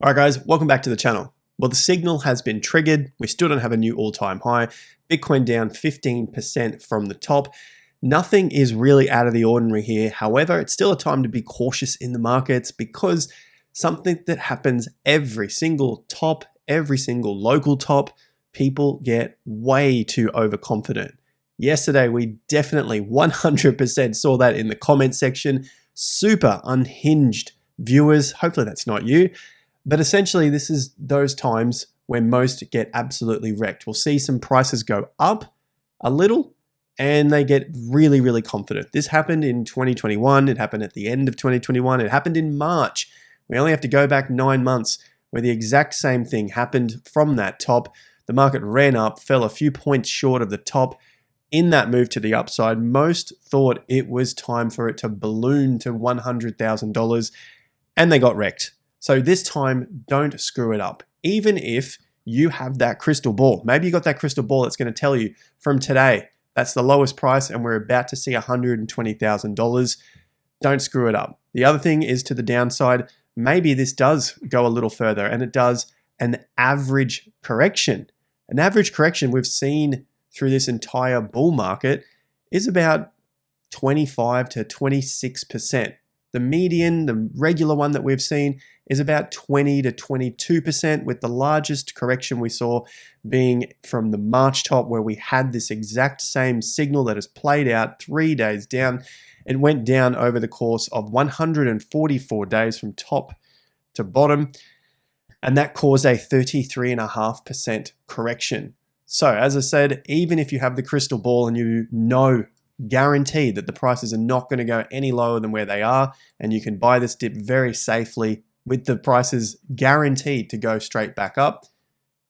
All right, guys, welcome back to the channel. Well, the signal has been triggered. We still don't have a new all-time high. Bitcoin down 15% from the top. Nothing is really out of the ordinary here. However, it's still a time to be cautious in the markets because something that happens every single top, every single local top, people get way too overconfident. Yesterday, we definitely 100% saw that in the comment section. Super unhinged viewers. Hopefully that's not you. But essentially, this is those times where most get absolutely wrecked. We'll see some prices go up a little and they get really, really confident. This happened in 2021. It happened at the end of 2021. It happened in March. We only have to go back 9 months where the exact same thing happened from that top. The market ran up, fell a few points short of the top. In that move to the upside, most thought it was time for it to balloon to $100,000 and they got wrecked. So this time, don't screw it up. Even if you have that crystal ball, maybe you got that crystal ball that's going to tell you from today, that's the lowest price and we're about to see $120,000. Don't screw it up. The other thing is to the downside, maybe this does go a little further and it does an average correction. An average correction we've seen through this entire bull market is about 25 to 26%. The median, the regular one that we've seen, is about 20 to 22%, with the largest correction we saw being from the March top, where we had this exact same signal that has played out 3 days down. It went down over the course of 144 days from top to bottom, and that caused a 33.5% correction. So as I said, even if you have the crystal ball and you know guaranteed that the prices are not going to go any lower than where they are, and you can buy this dip very safely with the prices guaranteed to go straight back up,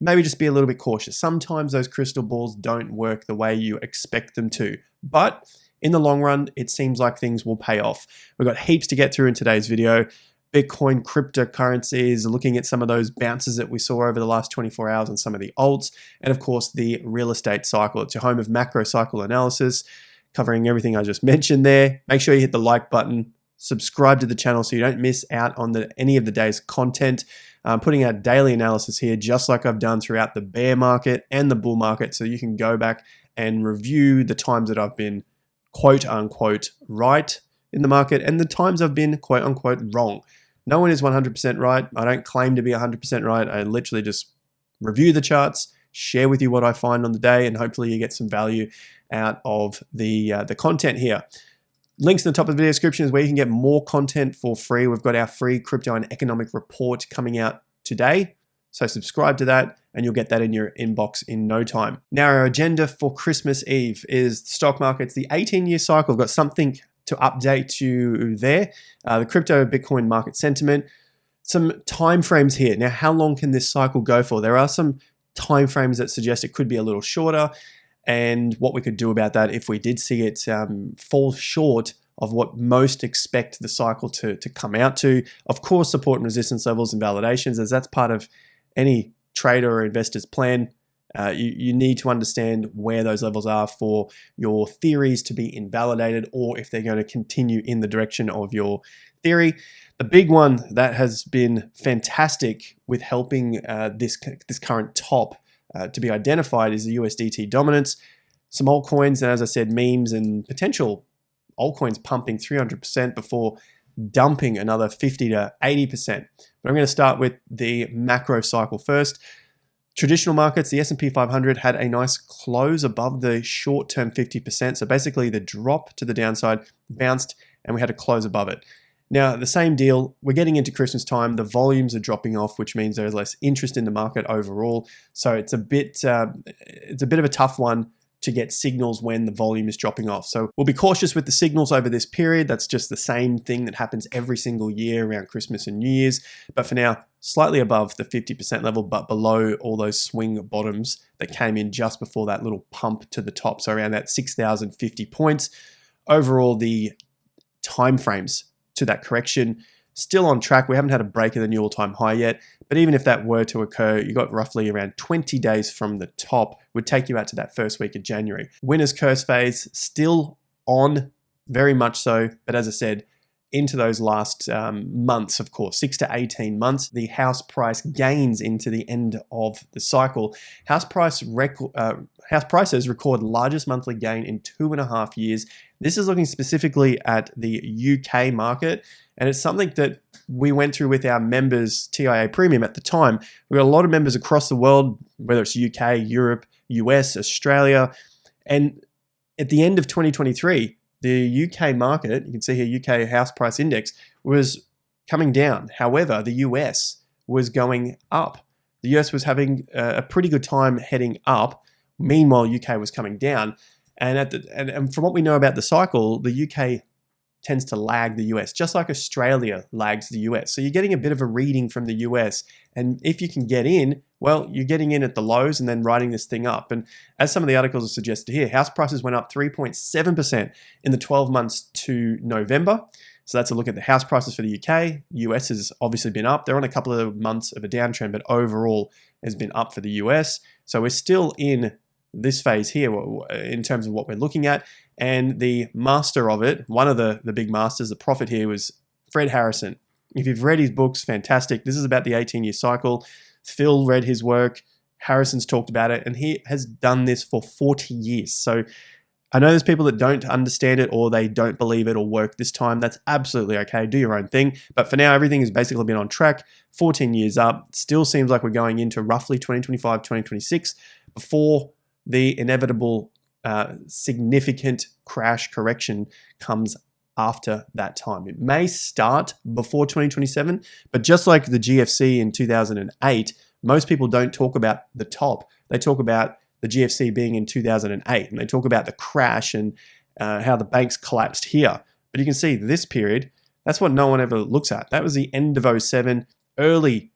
maybe just be a little bit cautious. Sometimes those crystal balls don't work the way you expect them to, but in the long run, it seems like things will pay off. We've got heaps to get through in today's video. Bitcoin, cryptocurrencies, looking at some of those bounces that we saw over the last 24 hours on some of the alts, and of course the real estate cycle. It's your home of macro cycle analysis, covering everything I just mentioned there. Make sure you hit the like button, subscribe to the channel so you don't miss out on any of the day's content. I'm putting out daily analysis here, just like I've done throughout the bear market and the bull market, so you can go back and review the times that I've been quote unquote right in the market and the times I've been quote unquote wrong. No one is 100% right. I don't claim to be 100% right. I literally just review the charts, share with you what I find on the day, and hopefully you get some value out of the content here. Links in the top of the video description is where you can get more content for free. We've got our free crypto and economic report coming out today. So subscribe to that and you'll get that in your inbox in no time. Now our agenda for Christmas Eve is stock markets, the 18-year cycle. We've got something to update you there. The crypto Bitcoin market sentiment, some time frames here. Now, how long can this cycle go for? There are some time frames that suggest it could be a little shorter, and what we could do about that if we did see it fall short of what most expect the cycle to come out to. Of course, support and resistance levels and validations, as that's part of any trader or investor's plan. You need to understand where those levels are for your theories to be invalidated, or if they're going to continue in the direction of your theory. The big one that has been fantastic with helping this current top to be identified is the USDT dominance. Some altcoins, and as I said, memes and potential altcoins pumping 300% before dumping another 50 to 80%. But I'm going to start with the macro cycle first. Traditional markets, the S&P 500 had a nice close above the short-term 50%. So basically the drop to the downside bounced and we had a close above it. Now, the same deal, we're getting into Christmas time, the volumes are dropping off, which means there's less interest in the market overall. So it's a bit of a tough one to get signals when the volume is dropping off. So we'll be cautious with the signals over this period. That's just the same thing that happens every single year around Christmas and New Year's. But for now, slightly above the 50% level, but below all those swing bottoms that came in just before that little pump to the top. So around that 6,050 points. Overall, the timeframes to that correction still on track. We haven't had a break of the new all-time high yet, but even if that were to occur, you got roughly around 20 days from the top, would take you out to that first week of January. Winner's curse phase still on, very much so, but as I said, into those last months, of course, 6 to 18 months, the house price gains into the end of the cycle. House prices record largest monthly gain in 2.5 years. This is looking specifically at the UK market, and it's something that we went through with our members TIA Premium at the time. We got a lot of members across the world, whether it's UK, Europe, US, Australia, and at the end of 2023, the UK market, you can see here, UK house price index, was coming down. However, the US was going up. The US was having a pretty good time heading up. Meanwhile, UK was coming down. And from what we know about the cycle, the UK tends to lag the US, just like Australia lags the US. So you're getting a bit of a reading from the US. And if you can get in, well, you're getting in at the lows and then riding this thing up. And as some of the articles have suggested here, house prices went up 3.7% in the 12 months to November. So that's a look at the house prices for the UK. US has obviously been up. They're on a couple of months of a downtrend, but overall has been up for the US. So we're still in this phase here in terms of what we're looking at. And the master of it, one of the big masters, the prophet here, was Fred Harrison. If you've read his books, fantastic. This is about the 18-year cycle. Phil read his work. Harrison's talked about it, and he has done this for 40 years. So I know there's people that don't understand it or they don't believe it or work this time. That's absolutely okay. Do your own thing. But for now, everything has basically been on track. 14 years up. Still seems like we're going into roughly 2025, 2026 before the inevitable significant crash correction comes after that time. It may start before 2027, but just like the GFC in 2008, most people don't talk about the top. They talk about the GFC being in 2008, and they talk about the crash and how the banks collapsed here. But you can see this period, that's what no one ever looks at. That was the end of 07, early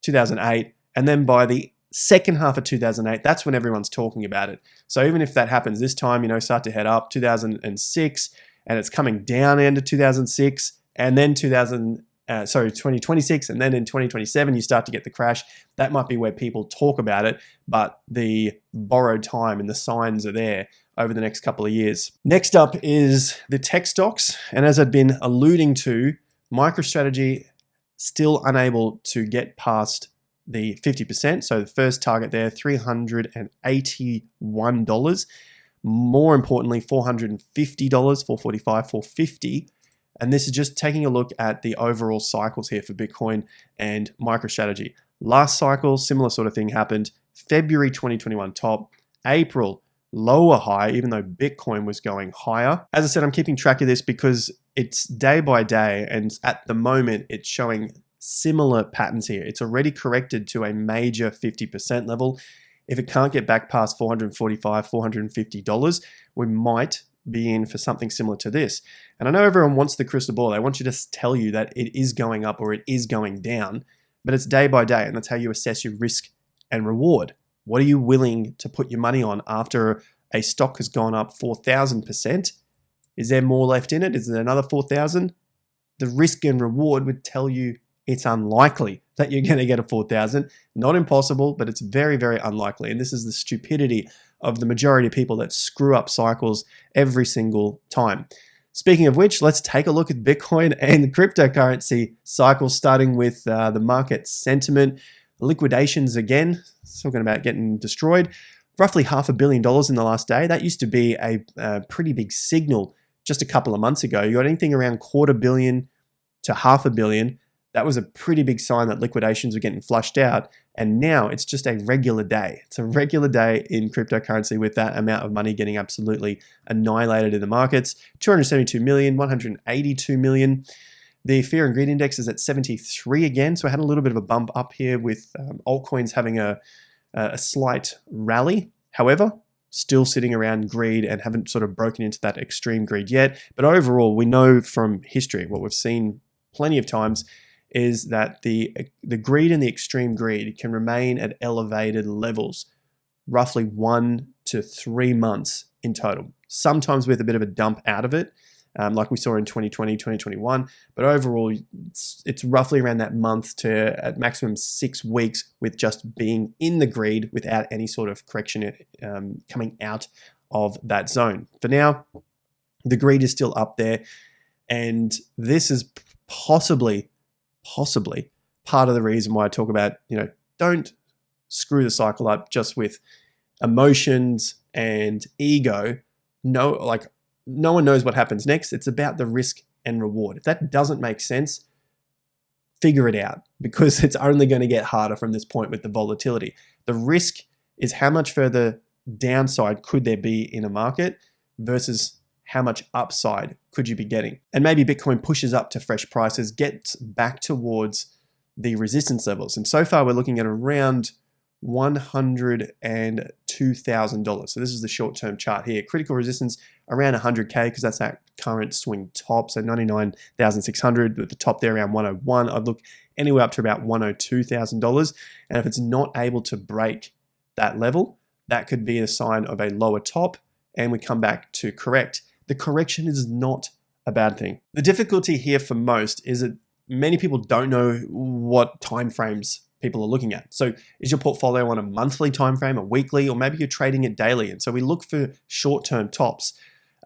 2008, and then by the second half of 2008, that's when everyone's talking about it. So even if that happens this time, start to head up 2006, and it's coming down end of 2006, and then 2026, and then in 2027 you start to get the crash. That might be where people talk about it, but the borrowed time and the signs are there over the next couple of years. Next up is the tech stocks, and as I've been alluding to, MicroStrategy still unable to get past the 50%. So the first target there, $381. More importantly, $450, $445, $450. And this is just taking a look at the overall cycles here for Bitcoin and MicroStrategy. Last cycle, similar sort of thing happened. February 2021 top, April lower high, even though Bitcoin was going higher. As I said, I'm keeping track of this because it's day by day, and at the moment it's showing similar patterns here. It's already corrected to a major 50% level. If it can't get back past $445, $450, we might be in for something similar to this. And I know everyone wants the crystal ball. They want you to tell you that it is going up or it is going down, but it's day by day, and that's how you assess your risk and reward. What are you willing to put your money on after a stock has gone up 4,000%? Is there more left in it? Is there another 4,000? The risk and reward would tell you it's unlikely that you're going to get a 4,000. Not impossible, but it's very, very unlikely. And this is the stupidity of the majority of people that screw up cycles every single time. Speaking of which, let's take a look at Bitcoin and cryptocurrency cycles, starting with the market sentiment. Liquidations again, talking about getting destroyed. Roughly $500 million in the last day. That used to be a pretty big signal just a couple of months ago. You got anything around $250 million to $500 million. That was a pretty big sign that liquidations were getting flushed out. And now it's just a regular day. It's a regular day in cryptocurrency with that amount of money getting absolutely annihilated in the markets. 272 million, 182 million. The fear and greed index is at 73 again. So I had a little bit of a bump up here with altcoins having a slight rally. However, still sitting around greed and haven't sort of broken into that extreme greed yet. But overall, we know from history, what we've seen plenty of times, is that the greed and the extreme greed can remain at elevated levels, roughly 1 to 3 months in total, sometimes with a bit of a dump out of it, like we saw in 2020, 2021. But overall, it's roughly around that month to at maximum 6 weeks with just being in the greed without any sort of correction coming out of that zone. For now, the greed is still up there. And this is possibly part of the reason why I talk about, don't screw the cycle up just with emotions and ego. No one knows what happens next. It's about the risk and reward. If that doesn't make sense, figure it out, because it's only going to get harder from this point with the volatility. The risk is how much further downside could there be in a market versus how much upside could you be getting. And maybe Bitcoin pushes up to fresh prices, gets back towards the resistance levels. And so far we're looking at around $102,000. So this is the short-term chart here. Critical resistance around 100K, because that's that current swing top. So 99,600 with the top there around 101. I'd look anywhere up to about $102,000. And if it's not able to break that level, that could be a sign of a lower top, and we come back to correct. The correction is not a bad thing. The difficulty here for most is that many people don't know what time frames people are looking at. So is your portfolio on a monthly time frame, a weekly, or maybe you're trading it daily? And so we look for short-term tops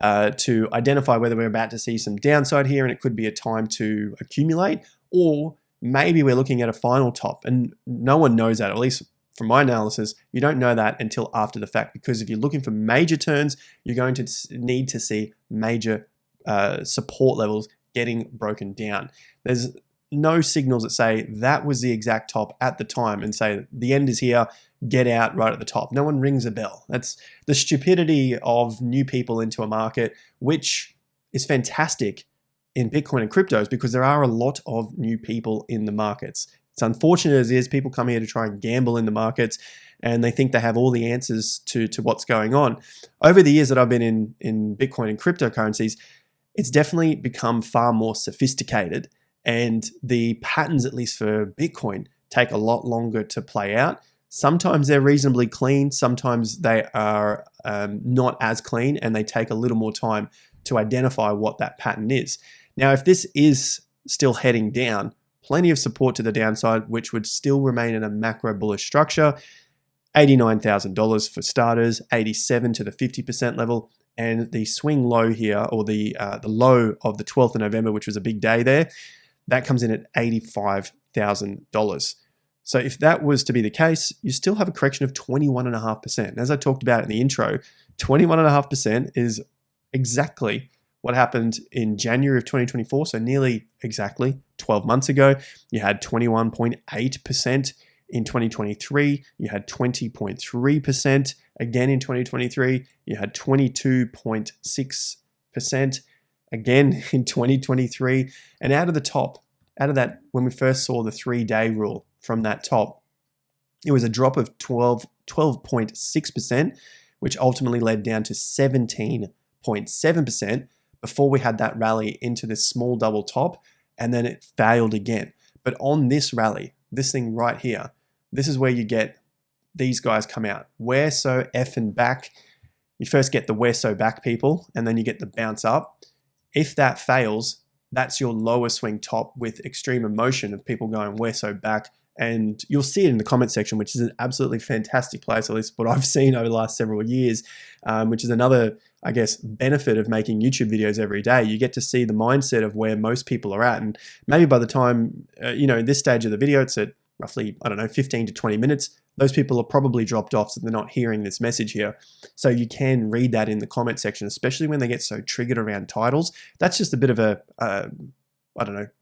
to identify whether we're about to see some downside here and it could be a time to accumulate, or maybe we're looking at a final top, and no one knows that. At least from my analysis, you don't know that until after the fact, because if you're looking for major turns, you're going to need to see major support levels getting broken down. There's no signals that say that was the exact top at the time and say the end is here, get out right at the top. No one rings a bell. That's the stupidity of new people into a market, which is fantastic in Bitcoin and cryptos because there are a lot of new people in the markets. It's unfortunate as it is, people come here to try and gamble in the markets and they think they have all the answers to what's going on. Over the years that I've been in Bitcoin and cryptocurrencies, it's definitely become far more sophisticated, and the patterns, at least for Bitcoin, take a lot longer to play out. Sometimes they're reasonably clean, sometimes they are not as clean, and they take a little more time to identify what that pattern is. Now, if this is still heading down, plenty of support to the downside, which would still remain in a macro bullish structure. $89,000 for starters, 87 to the 50% level, and the swing low here, or the low of the 12th of November, which was a big day there, that comes in at $85,000. So if that was to be the case, you still have a correction of 21.5%. As I talked about in the intro, 21.5% is exactly what happened in January of 2024, so nearly exactly 12 months ago. You had 21.8% in 2023, you had 20.3% again in 2023, you had 22.6% again in 2023, and out of that, when we first saw the 3-day rule from that top, it was a drop of 12.6%, which ultimately led down to 17.7% before we had that rally into this small double top, and then it failed again. But on this rally, this thing right here, this is where you get these guys come out. We're so effing back. You first get the we're so back people, and then you get the bounce up. If that fails, that's your lower swing top with extreme emotion of people going, we're so back. And you'll see it in the comment section, which is an absolutely fantastic place, at least what I've seen over the last several years, which is another, I guess, benefit of making YouTube videos every day. You get to see the mindset of where most people are at. And maybe by the time, this stage of the video, it's at roughly, 15 to 20 minutes, those people are probably dropped off, so they're not hearing this message here. So you can read that in the comment section, especially when they get so triggered around titles. That's just a bit of a,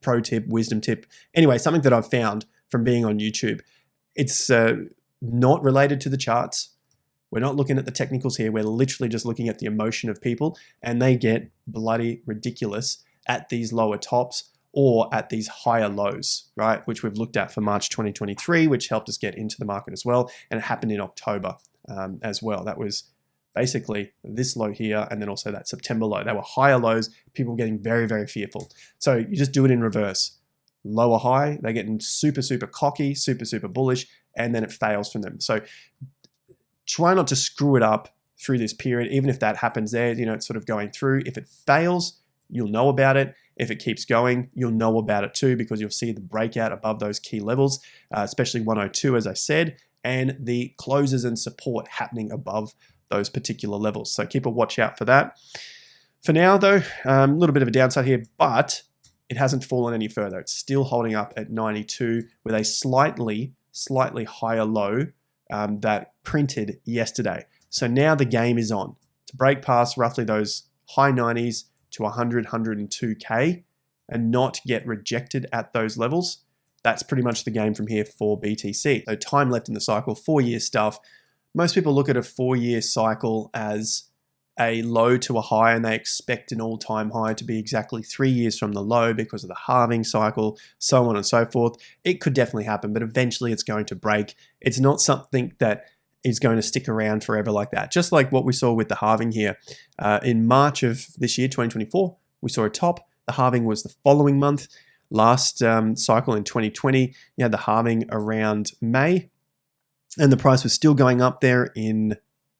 pro tip, wisdom tip. Anyway, something that I've found from being on YouTube. It's not related to the charts. We're not looking at the technicals here. We're literally just looking at the emotion of people, and they get bloody ridiculous at these lower tops or at these higher lows, right? Which we've looked at for March 2023, which helped us get into the market as well. And it happened in October as well. That was basically this low here, and then also that September low. They were higher lows, people getting very, very fearful. So you just do it in reverse. Lower high, they're getting super, super cocky, super, super bullish, and then it fails from them. So try not to screw it up through this period, even if that happens there, it's sort of going through. If it fails, you'll know about it. If it keeps going, you'll know about it too, because you'll see the breakout above those key levels, especially 102, as I said, and the closes and support happening above those particular levels. So keep a watch out for that. For now though, a little bit of a downside here, but it hasn't fallen any further. It's still holding up at 92 with a slightly higher low that printed yesterday. So now the game is on to break past roughly those high 90s to 100, 102K and not get rejected at those levels. That's pretty much the game from here for BTC. So time left in the cycle, 4-year stuff. Most people look at a 4-year cycle as a low to a high, and they expect an all-time high to be exactly 3 years from the low because of the halving cycle, so on and so forth. It could definitely happen, but eventually it's going to break. It's not something that is going to stick around forever like that. Just like what we saw with the halving here. In March of this year, 2024, we saw a top. The halving was the following month. Last cycle in 2020, you had the halving around May, and the price was still going up there in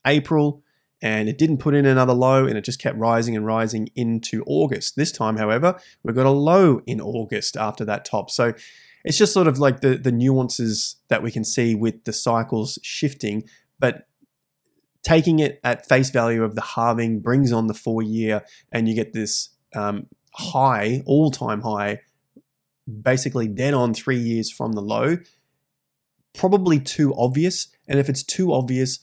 April, and it didn't put in another low, and it just kept rising and rising into August. This time, however, we got a low in August after that top. So it's just sort of like the nuances that we can see with the cycles shifting, but taking it at face value of the halving brings on the 4-year, and you get this high, all-time high, basically dead on 3 years from the low. Probably too obvious, and if it's too obvious,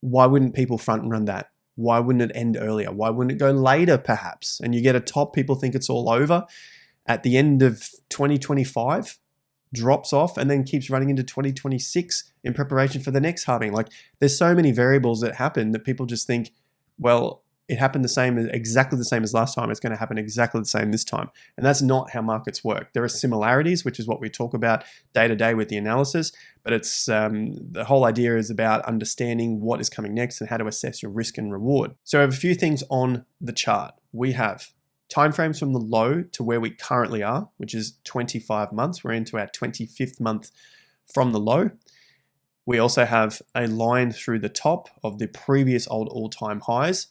why wouldn't people front run that? Why wouldn't it end earlier? Why wouldn't it go later perhaps? And you get a top, people think it's all over. At the end of 2025, drops off and then keeps running into 2026 in preparation for the next halving. Like, there's so many variables that happen that people just think, well, it happened exactly the same as last time. It's going to happen exactly the same this time. And that's not how markets work. There are similarities, which is what we talk about day to day with the analysis. But it's the whole idea is about understanding what is coming next and how to assess your risk and reward. So I have a few things on the chart. We have timeframes from the low to where we currently are, which is 25 months. We're into our 25th month from the low. We also have a line through the top of the previous old all-time highs.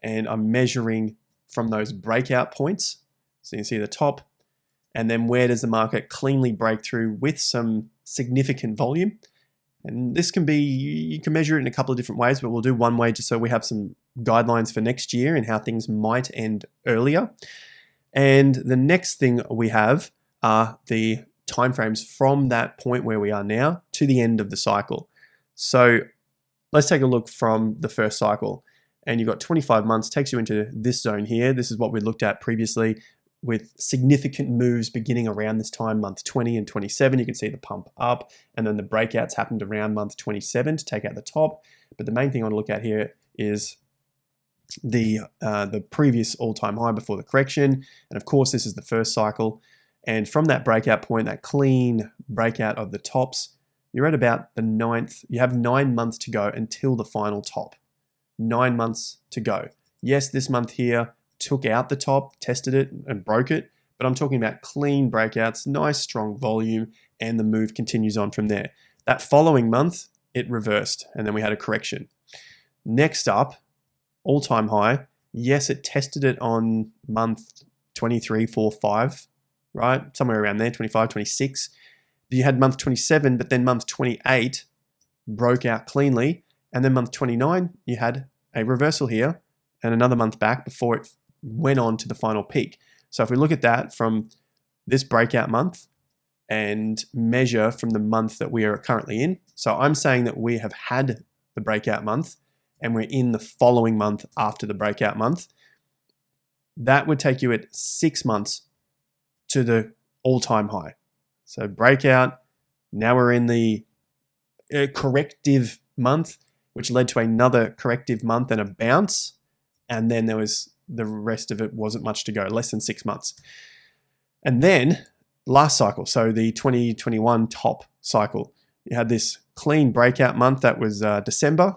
And I'm measuring from those breakout points. So you can see the top, and then where does the market cleanly break through with some significant volume. And this can be, you can measure it in a couple of different ways, but we'll do one way just so we have some guidelines for next year and how things might end earlier. And the next thing we have are the timeframes from that point where we are now to the end of the cycle. So let's take a look from the first cycle. And you've got 25 months, takes you into this zone here. This is what we looked at previously with significant moves beginning around this time, month 20 and 27. You can see the pump up, and then the breakouts happened around month 27 to take out the top. But the main thing I want to look at here is the previous all-time high before the correction. And of course, this is the first cycle. And from that breakout point, that clean breakout of the tops, you're at about the 9th. You have 9 months to go until the final top. 9 months to go. Yes, this month here took out the top, tested it and broke it, but I'm talking about clean breakouts, nice strong volume, and the move continues on from there. That following month, it reversed, and then we had a correction. Next up, all-time high. Yes, it tested it on month 23, 4, 5, right? Somewhere around there, 25, 26. You had month 27, but then month 28 broke out cleanly. And then month 29, you had a reversal here and another month back before it went on to the final peak. So if we look at that from this breakout month and measure from the month that we are currently in. So I'm saying that we have had the breakout month and we're in the following month after the breakout month. That would take you at 6 months to the all-time high. So breakout, now we're in the corrective month, which led to another corrective month and a bounce. And then there was the rest of it wasn't much to go, less than 6 months. And then last cycle, so the 2021 top cycle, you had this clean breakout month that was December.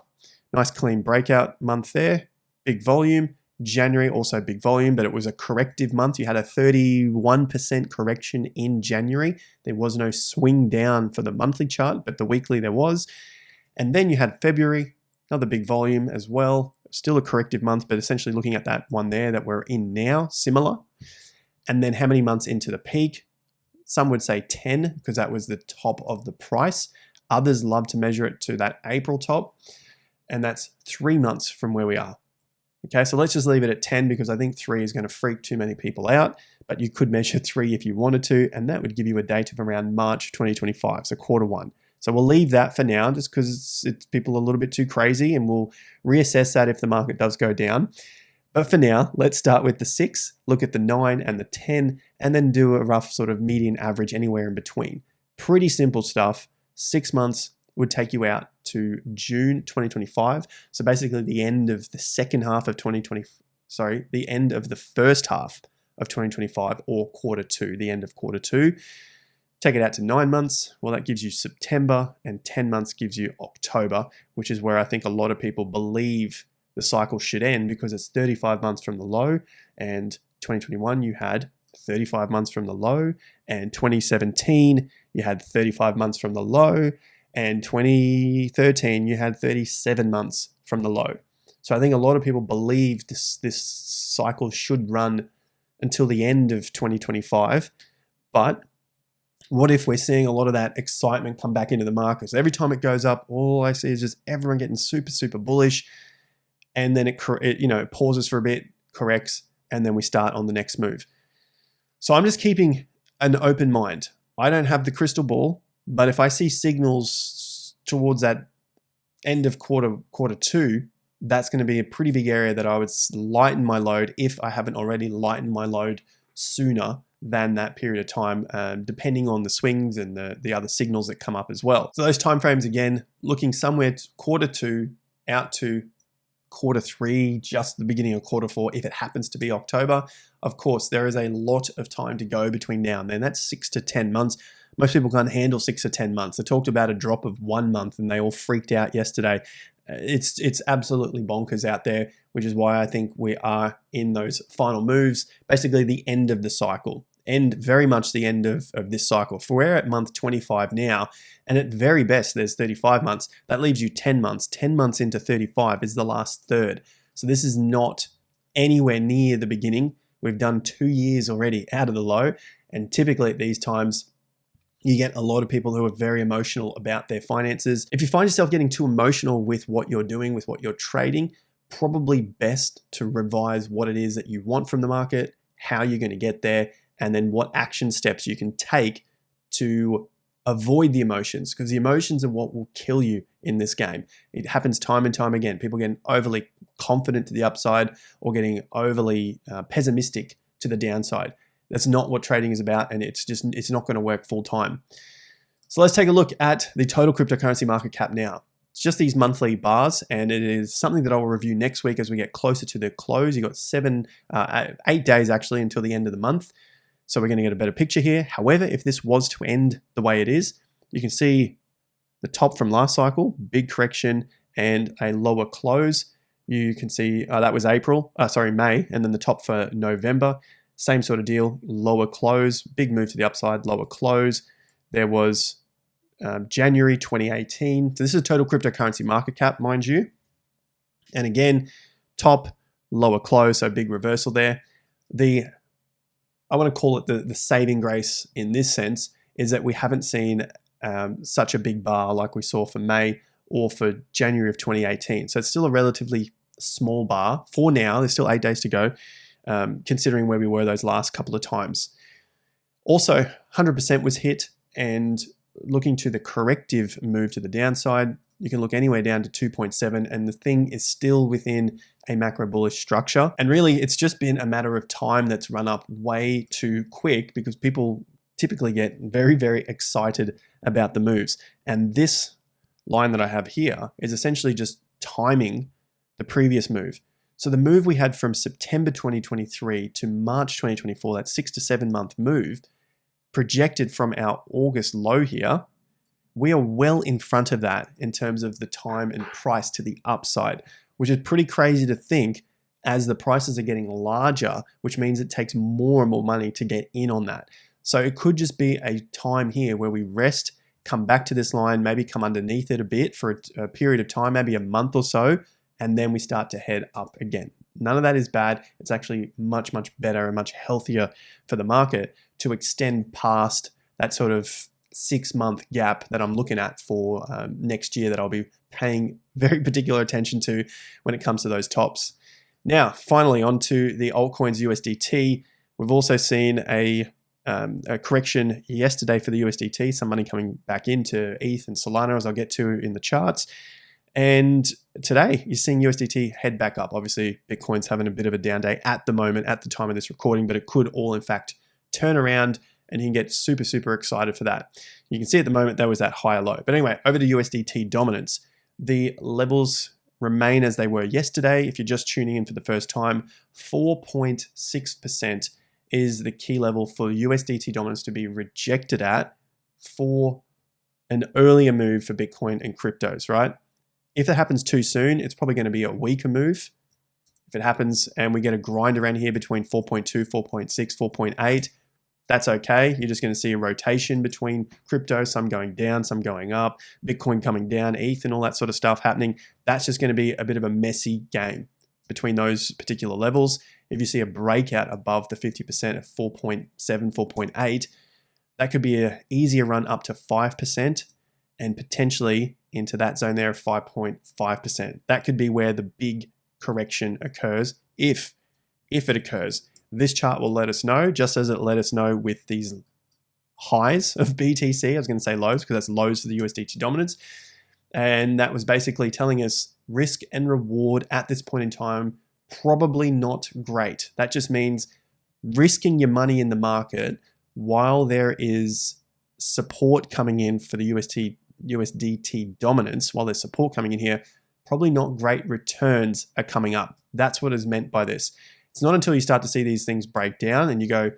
Nice clean breakout month there, big volume. January, also big volume, but it was a corrective month. You had a 31% correction in January. There was no swing down for the monthly chart, but the weekly there was. And then you had February, another big volume as well. Still a corrective month, but essentially looking at that one there that we're in now, similar. And then how many months into the peak? Some would say 10 because that was the top of the price. Others love to measure it to that April top. And that's 3 months from where we are. Okay, so let's just leave it at 10 because I think 3 is going to freak too many people out, but you could measure 3 if you wanted to, and that would give you a date of around March 2025, so quarter 1. So we'll leave that for now just because it's people a little bit too crazy, and we'll reassess that if the market does go down. But for now, let's start with the 6, look at the 9 and the 10, and then do a rough sort of median average anywhere in between. Pretty simple stuff. 6 months would take you out to June 2025. So basically the end of the second half of the end of the first half of 2025, or quarter 2, the end of quarter 2. Take it out to 9 months. Well, that gives you September, and 10 months gives you October, which is where I think a lot of people believe the cycle should end because it's 35 months from the low, and 2021 you had 35 months from the low, and 2017 you had 35 months from the low, and 2013 you had 37 months from the low. So I think a lot of people believe this cycle should run until the end of 2025. But what if we're seeing a lot of that excitement come back into the market? So every time it goes up, all I see is just everyone getting super, super bullish. And then it pauses for a bit, corrects, and then we start on the next move. So I'm just keeping an open mind. I don't have the crystal ball, but if I see signals towards that end of quarter 2, that's going to be a pretty big area that I would lighten my load if I haven't already lightened my load sooner than that period of time, depending on the swings and the other signals that come up as well. So those timeframes, again, looking somewhere quarter 2 out to quarter 3, just the beginning of quarter 4, if it happens to be October. Of course, there is a lot of time to go between now and then. That's 6 to 10 months. Most people can't handle 6 to 10 months. They talked about a drop of 1 month and they all freaked out yesterday. It's absolutely bonkers out there, which is why I think we are in those final moves, basically the end of the cycle, and very much the end of this cycle. For we're at month 25 now, and at very best there's 35 months. That leaves you 10 months. 10 months into 35 is the last third. So this is not anywhere near the beginning. We've done 2 years already out of the low, and typically at these times, you get a lot of people who are very emotional about their finances. If you find yourself getting too emotional with what you're doing, with what you're trading, probably best to revise what it is that you want from the market, how you're going to get there, and then what action steps you can take to avoid the emotions, because the emotions are what will kill you in this game. It happens time and time again. People getting overly confident to the upside or getting overly pessimistic to the downside. That's not what trading is about, and it's not going to work full time. So let's take a look at the total cryptocurrency market cap now. It's just these monthly bars, and it is something that I will review next week as we get closer to the close. You've got 8 days actually until the end of the month. So we're going to get a better picture here. However, if this was to end the way it is, you can see the top from last cycle, big correction and a lower close. You can see that was May, and then the top for November. Same sort of deal, lower close, big move to the upside, lower close. There was January 2018. So this is total cryptocurrency market cap, mind you. And again, top, lower close, so big reversal there. I want to call it the saving grace in this sense is that we haven't seen such a big bar like we saw for May or for January of 2018. So it's still a relatively small bar for now. There's still 8 days to go. Considering where we were those last couple of times. Also, 100% was hit, and looking to the corrective move to the downside, you can look anywhere down to 2.7, and the thing is still within a macro bullish structure. And really, it's just been a matter of time that's run up way too quick because people typically get very, very excited about the moves. And this line that I have here is essentially just timing the previous move. So the move we had from September 2023 to March 2024, that 6 to 7 month move, projected from our August low here, we are well in front of that in terms of the time and price to the upside, which is pretty crazy to think as the prices are getting larger, which means it takes more and more money to get in on that. So it could just be a time here where we rest, come back to this line, maybe come underneath it a bit for a period of time, maybe a month or so, and then we start to head up again. None of that is bad. It's actually much, much better and much healthier for the market to extend past that sort of 6 month gap that I'm looking at for next year that I'll be paying very particular attention to when it comes to those tops. Now, finally, onto the altcoins USDT. We've also seen a correction yesterday for the USDT, some money coming back into ETH and Solana, as I'll get to in the charts. And today, you're seeing USDT head back up. Obviously, Bitcoin's having a bit of a down day at the moment, at the time of this recording, but it could all, in fact, turn around, and you can get super, super excited for that. You can see at the moment there was that higher low. But anyway, over to USDT dominance. The levels remain as they were yesterday. If you're just tuning in for the first time, 4.6% is the key level for USDT dominance to be rejected at for an earlier move for Bitcoin and cryptos, right? If it happens too soon, it's probably going to be a weaker move. If it happens and we get a grind around here between 4.2, 4.6, 4.8, that's okay. You're just going to see a rotation between crypto, some going down, some going up, Bitcoin coming down, ETH and all that sort of stuff happening. That's just going to be a bit of a messy game between those particular levels. If you see a breakout above the 50% at 4.7, 4.8, that could be an easier run up to 5% and potentially into that zone there of 5.5%. That could be where the big correction occurs if it occurs. This chart will let us know, just as it let us know with these highs of BTC. I was going to say lows because that's lows for the USDT dominance. And that was basically telling us risk and reward at this point in time, probably not great. That just means risking your money in the market while there is support coming in for the USDT dominance, while there's support coming in here, probably not great returns are coming up. That's what is meant by this. It's not until you start to see these things break down and you go,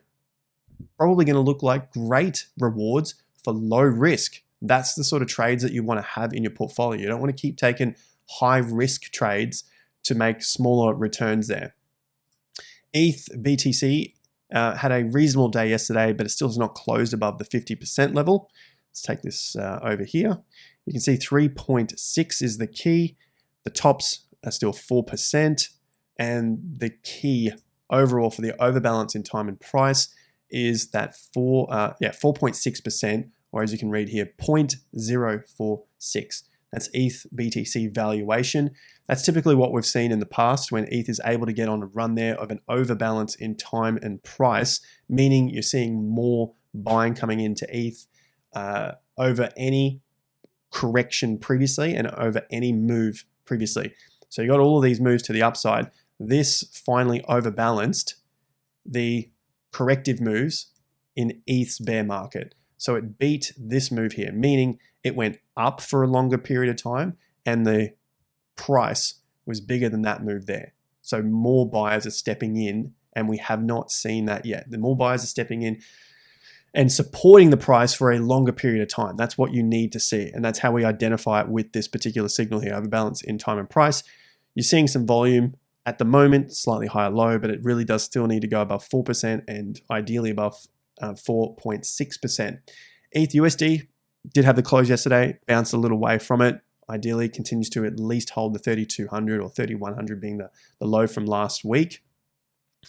probably going to look like great rewards for low risk. That's the sort of trades that you want to have in your portfolio. You don't want to keep taking high risk trades to make smaller returns there. ETH BTC had a reasonable day yesterday, but it still has not closed above the 50% level. Let's take this over here. You can see 3.6 is the key. The tops are still 4%. And the key overall for the overbalance in time and price is that 4.6%, or as you can read here, 0.046. That's ETH BTC valuation. That's typically what we've seen in the past when ETH is able to get on a run there of an overbalance in time and price, meaning you're seeing more buying coming into ETH over any correction previously and over any move previously. So you got all of these moves to the upside. This finally overbalanced the corrective moves in ETH's bear market. So it beat this move here, meaning it went up for a longer period of time and the price was bigger than that move there. So more buyers are stepping in and we have not seen that yet. The more buyers are stepping in and supporting the price for a longer period of time. That's what you need to see. And that's how we identify it with this particular signal here, overbalance in time and price. You're seeing some volume at the moment, slightly higher low, but it really does still need to go above 4% and ideally above 4.6%. ETH USD did have the close yesterday, bounced a little away from it. Ideally continues to at least hold the 3,200 or 3,100 being the low from last week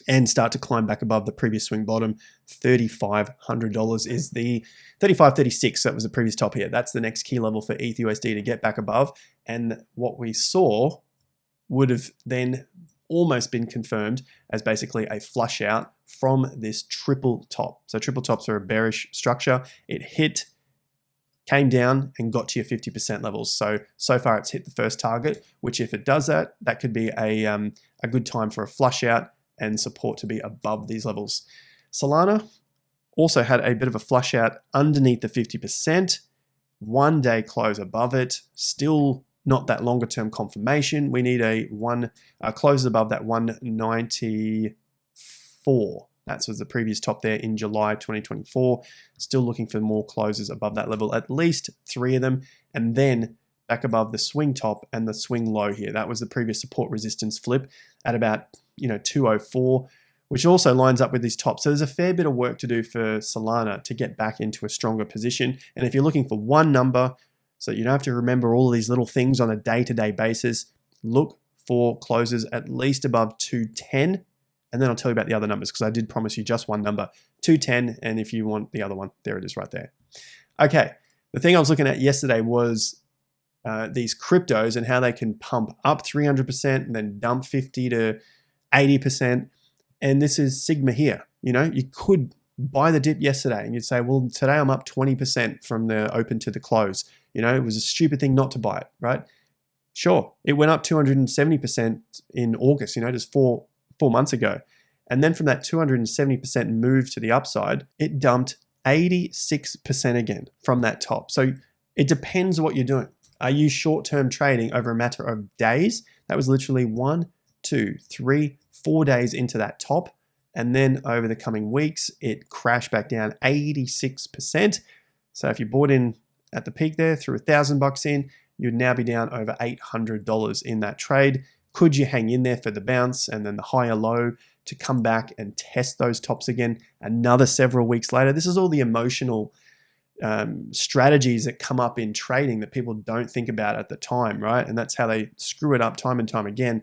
and start to climb back above the previous swing bottom. $3,500 is the 35.36. That was the previous top here. That's the next key level for ETH USD to get back above. And what we saw would have then almost been confirmed as basically a flush out from this triple top. So triple tops are a bearish structure. It hit, came down and got to your 50% levels. So far it's hit the first target, which if it does that, that could be a good time for a flush out and support to be above these levels. Solana also had a bit of a flush out underneath the 50%, 1 day close above it, still not that longer term confirmation. We need a close above that 194. That was the previous top there in July 2024. Still looking for more closes above that level, at least 3 of them, and then back above the swing top and the swing low here. That was the previous support resistance flip at about 204, which also lines up with these tops. So there's a fair bit of work to do for Solana to get back into a stronger position. And if you're looking for one number, so you don't have to remember all of these little things on a day-to-day basis, look for closes at least above 210. And then I'll tell you about the other numbers because I did promise you just one number, 210. And if you want the other one, there it is right there. Okay, the thing I was looking at yesterday was these cryptos and how they can pump up 300% and then dump 50 to 80%. And this is Sigma here. You know, you could buy the dip yesterday and you'd say, well, today I'm up 20% from the open to the close. You know, it was a stupid thing not to buy it, right? Sure, it went up 270% in August, you know, just four months ago. And then from that 270% move to the upside, it dumped 86% again from that top. So it depends what you're doing. Are you short-term trading over a matter of days? That was literally 1, 2, 3, 4 days into that top. And then over the coming weeks, it crashed back down 86%. So if you bought in at the peak there, threw $1,000 in, you'd now be down over $800 in that trade. Could you hang in there for the bounce and then the higher low to come back and test those tops again another several weeks later? This is all the emotional strategies that come up in trading that people don't think about at the time, right? And that's how they screw it up time and time again,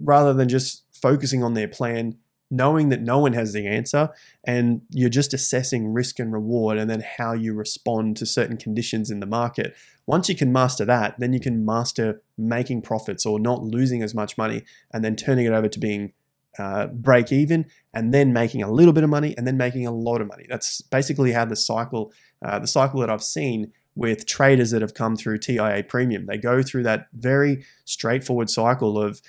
rather than just focusing on their plan, knowing that no one has the answer, and you're just assessing risk and reward and then how you respond to certain conditions in the market. Once you can master that, then you can master making profits or not losing as much money and then turning it over to being break even and then making a little bit of money and then making a lot of money. That's basically how the cycle that I've seen with traders that have come through TIA Premium. They go through that very straightforward cycle of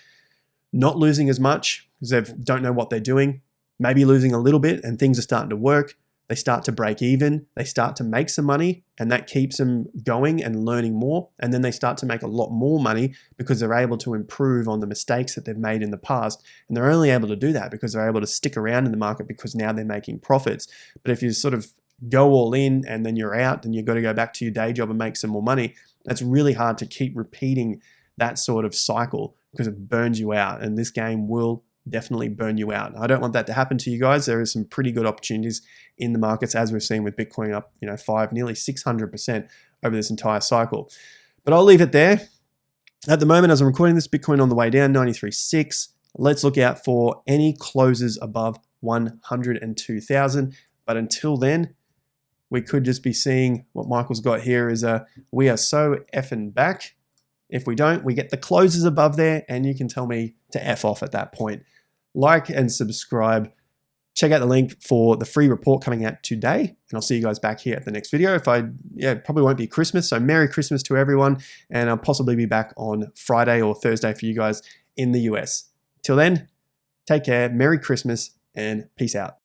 not losing as much because they don't know what they're doing, maybe losing a little bit and things are starting to work. They start to break even, they start to make some money, and that keeps them going and learning more. And then they start to make a lot more money because they're able to improve on the mistakes that they've made in the past. And they're only able to do that because they're able to stick around in the market because now they're making profits. But if you sort of go all in and then you're out and you've got to go back to your day job and make some more money, that's really hard to keep repeating that sort of cycle because it burns you out. And this game will definitely burn you out. I don't want that to happen to you guys. There are some pretty good opportunities in the markets, as we've seen with Bitcoin up, you know, nearly 600% over this entire cycle. But I'll leave it there. At the moment, as I'm recording this, Bitcoin on the way down, 93.6. Let's look out for any closes above 102,000. But until then, we could just be seeing what Michael's got here is we are so effing back. If we don't, we get the closes above there, and you can tell me to F off at that point. Like and subscribe. Check out the link for the free report coming out today, and I'll see you guys back here at the next video. It probably won't be Christmas, so Merry Christmas to everyone, and I'll possibly be back on Friday or Thursday for you guys in the US. Till then, take care, Merry Christmas, and peace out.